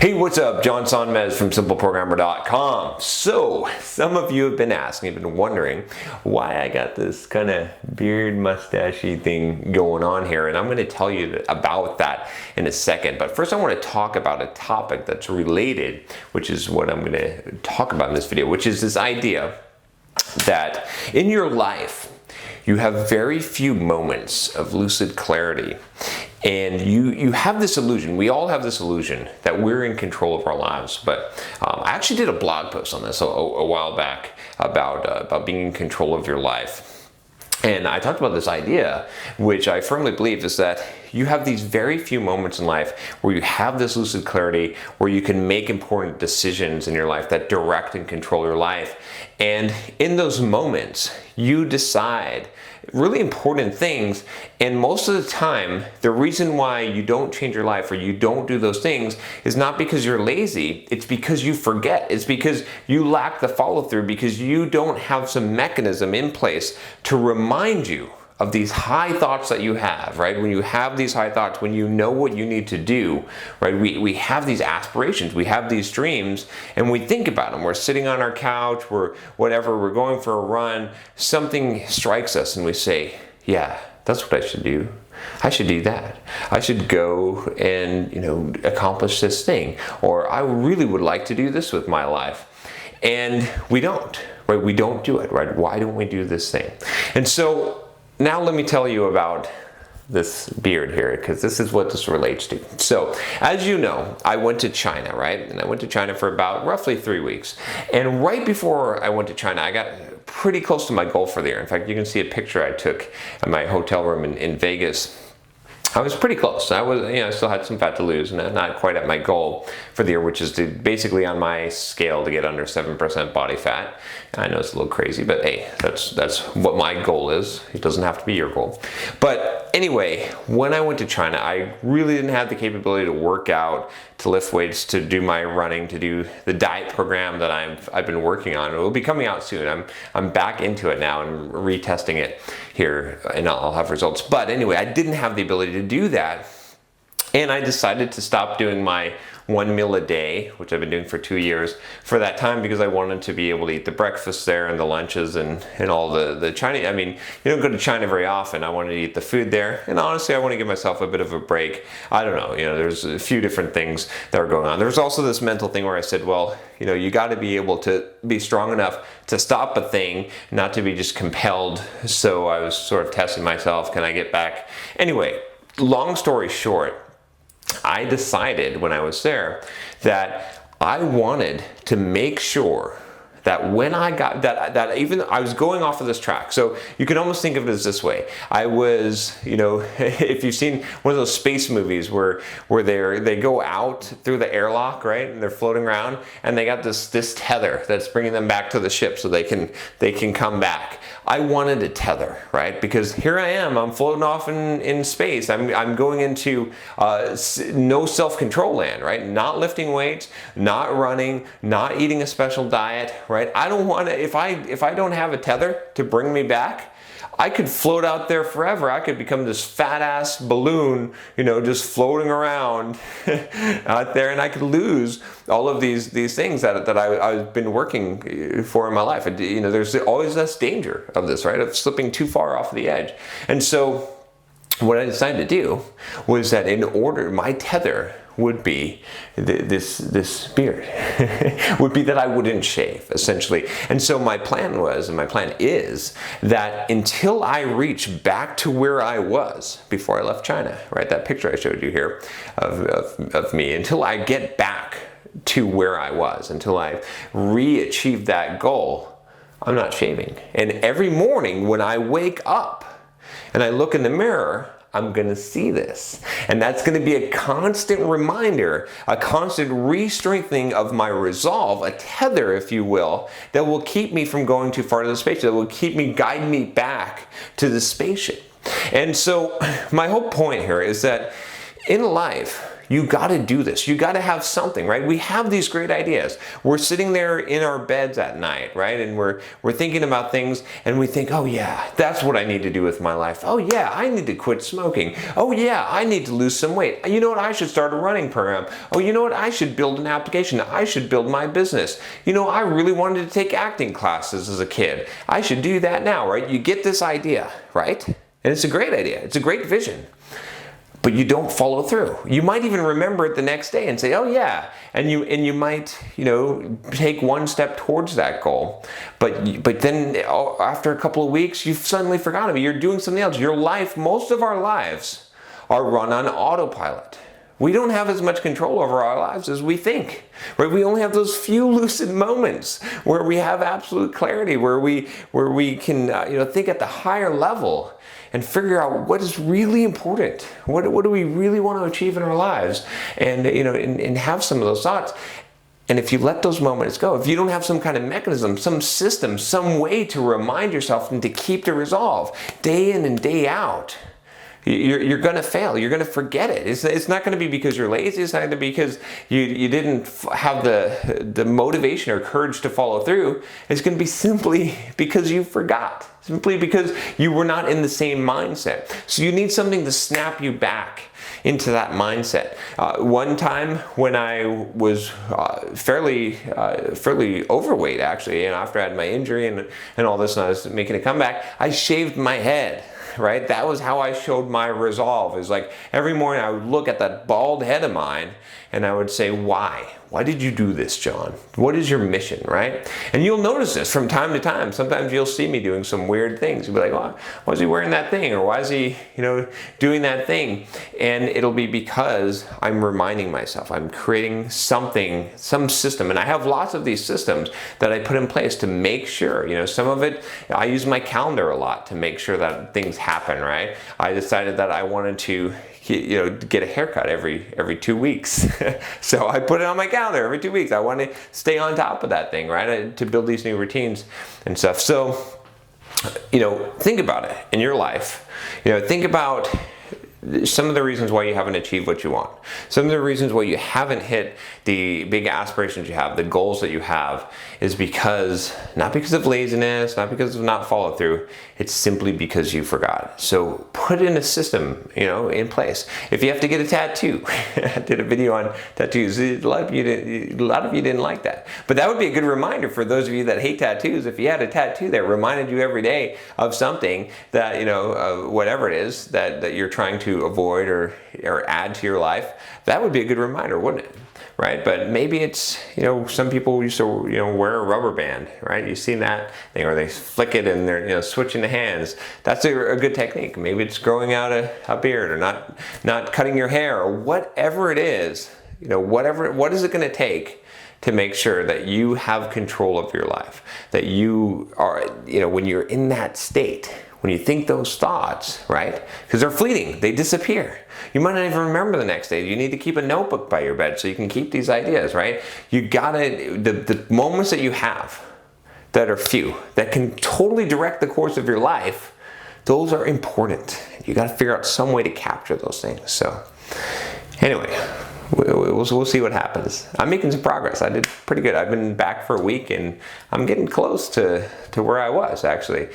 Hey, what's up? John Sonmez from SimpleProgrammer.com. So, some of you have been asking, have been wondering why I got this kind of beard mustachy thing going on here, and I'm going to tell you about that in a second. But first I want to talk about a topic that's related, which is what I'm going to talk about in this video, which is this idea that in your life, you have very few moments of lucid clarity. And you have this illusion, we all have this illusion that we're in control of our lives. But I actually did a blog post on this a while back about being in control of your life. And I talked about this idea, which I firmly believe is that you have these very few moments in life where you have this lucid clarity, where you can make important decisions in your life that direct and control your life. And in those moments, you decide really important things. And most of the time, the reason why you don't change your life or you don't do those things is not because you're lazy. It's because you forget. It's because you lack the follow through, because you don't have some mechanism in place to remind you of these high thoughts that you have, right? When you have these high thoughts, when you know what you need to do, right? We have these aspirations, we have these dreams, and we think about them. We're sitting on our couch, we're going for a run, something strikes us and we say, yeah, that's what I should do. I should do that. I should go and, accomplish this thing. Or I really would like to do this with my life. And we don't, right? We don't do it, right? Why don't we do this thing? And so, now let me tell you about this beard here, because this is what this relates to. So, as you know, I went to China, right? And I went to China for about roughly 3 weeks. And right before I went to China, I got pretty close to my goal for the year. In fact, you can see a picture I took at my hotel room in Vegas. I was pretty close. I still had some fat to lose, and not quite at my goal for the year, which is to basically on my scale to get under 7% body fat. I know it's a little crazy, but hey, that's what my goal is. It doesn't have to be your goal. But anyway, when I went to China, I really didn't have the capability to work out, to lift weights, to do my running, to do the diet program that I've been working on. It will be coming out soon. I'm back into it now and retesting it here, and I'll have results. But anyway, I didn't have the ability to do that, and I decided to stop doing my 1 meal a day, which I've been doing for 2 years, for that time, because I wanted to be able to eat the breakfast there and the lunches and all the Chinese. I mean, you don't go to China very often. I wanted to eat the food there, and honestly, I want to give myself a bit of a break. I don't know, there's a few different things that are going on. There's also this mental thing where I said, well, you got to be able to be strong enough to stop a thing, not to be just compelled. So I was sort of testing myself. Can I get back? Anyway, long story short, I decided when I was there that I wanted to make sure that when I got that even I was going off of this track. So you can almost think of it as this way. I was, if you've seen one of those space movies where they go out through the airlock, right? And they're floating around and they got this tether that's bringing them back to the ship so they can come back. I wanted a tether, right? Because here I am, I'm floating off in space. I'm going into no self-control land, right? Not lifting weights, not running, not eating a special diet, right? I don't want to, if I don't have a tether to bring me back, I could float out there forever. I could become this fat ass balloon, just floating around out there, and I could lose all of these things that I've been working for in my life. There's always this danger of this, right? Of slipping too far off the edge. And so what I decided to do was that my tether would be this beard, would be that I wouldn't shave, essentially. And so my plan was, and my plan is, that until I reach back to where I was before I left China, right, that picture I showed you here of me, until I get back to where I was, until I re-achieve that goal, I'm not shaving. And every morning when I wake up and I look in the mirror, I'm going to see this. And that's going to be a constant reminder, a constant re-strengthening of my resolve, a tether, if you will, that will keep me from going too far to the spaceship, that will guide me back to the spaceship. And so my whole point here is that in life, You got to do this. You got to have something, right? We have these great ideas. We're sitting there in our beds at night, right? And we're thinking about things, and we think, oh yeah, that's what I need to do with my life. Oh yeah, I need to quit smoking. Oh yeah, I need to lose some weight. You know what? I should start a running program. Oh, you know what? I should build an application. I should build my business. You know, I really wanted to take acting classes as a kid. I should do that now, right? You get this idea, right? And it's a great idea. It's a great vision. But you don't follow through. You might even remember it the next day and say, oh yeah, and you might, you know, take one step towards that goal. But then after a couple of weeks, you've suddenly forgotten it. You're doing something else. Your life, most of our lives are run on autopilot. We don't have as much control over our lives as we think, right? We only have those few lucid moments where we have absolute clarity, where we can think at the higher level and figure out what is really important. What do we really want to achieve in our lives? And and have some of those thoughts. And if you let those moments go, if you don't have some kind of mechanism, some system, some way to remind yourself and to keep the resolve day in and day out, you're going to fail. You're going to forget it. It's not going to be because you're lazy. It's not going to be because you didn't have the motivation or courage to follow through. It's going to be simply because you forgot. Simply because you were not in the same mindset. So you need something to snap you back into that mindset. One time when I was fairly overweight, actually, and after I had my injury and all this, and I was making a comeback, I shaved my head. Right? That was how I showed my resolve. Is like every morning I would look at that bald head of mine and I would say, why? Why did you do this, John? What is your mission, right? And you'll notice this from time to time. Sometimes you'll see me doing some weird things. You'll be like, well, why is he wearing that thing? Or why is he, doing that thing? And it'll be because I'm reminding myself. I'm creating something, some system. And I have lots of these systems that I put in place to make sure, some of it, I use my calendar a lot to make sure that things happen, right? I decided that I wanted to get a haircut every 2 weeks. So I put it on my calendar every 2 weeks. I want to stay on top of that thing, right? To build these new routines and stuff. So, think about it in your life. Think about some of the reasons why you haven't achieved what you want. Some of the reasons why you haven't hit the big aspirations you have, the goals that you have, is not because of laziness, not because of not follow through. It's simply because you forgot. So put in a system, in place. If you have to get a tattoo, I did a video on tattoos. A lot of you didn't like that. But that would be a good reminder for those of you that hate tattoos. If you had a tattoo that reminded you every day of something that, whatever it is that you're trying to avoid or add to your life, that would be a good reminder, wouldn't it? Right? But maybe it's, some people used to, wear a rubber band, right? You've seen that thing, or they flick it and they're, switching the hands. That's a good technique. Maybe it's growing out a beard, or not cutting your hair, or whatever it is, what is it going to take to make sure that you have control of your life, that you are, when you're in that state, when you think those thoughts, right? Because they're fleeting, they disappear. You might not even remember the next day. You need to keep a notebook by your bed so you can keep these ideas, right? You gotta, the moments that you have that are few, that can totally direct the course of your life, those are important. You gotta figure out some way to capture those things. So anyway, we'll see what happens. I'm making some progress. I did pretty good. I've been back for a week and I'm getting close to where I was, actually.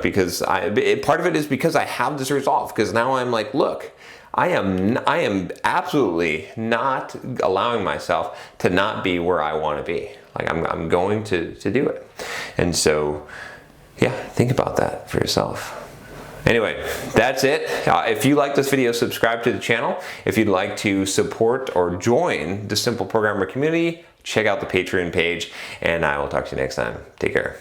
Because part of it is because I have this resolve. Because now I'm like, look, I am absolutely not allowing myself to not be where I want to be. Like I'm going to do it. And so, yeah, think about that for yourself. Anyway, that's it. If you like this video, subscribe to the channel. If you'd like to support or join the Simple Programmer community, check out the Patreon page, and I will talk to you next time. Take care.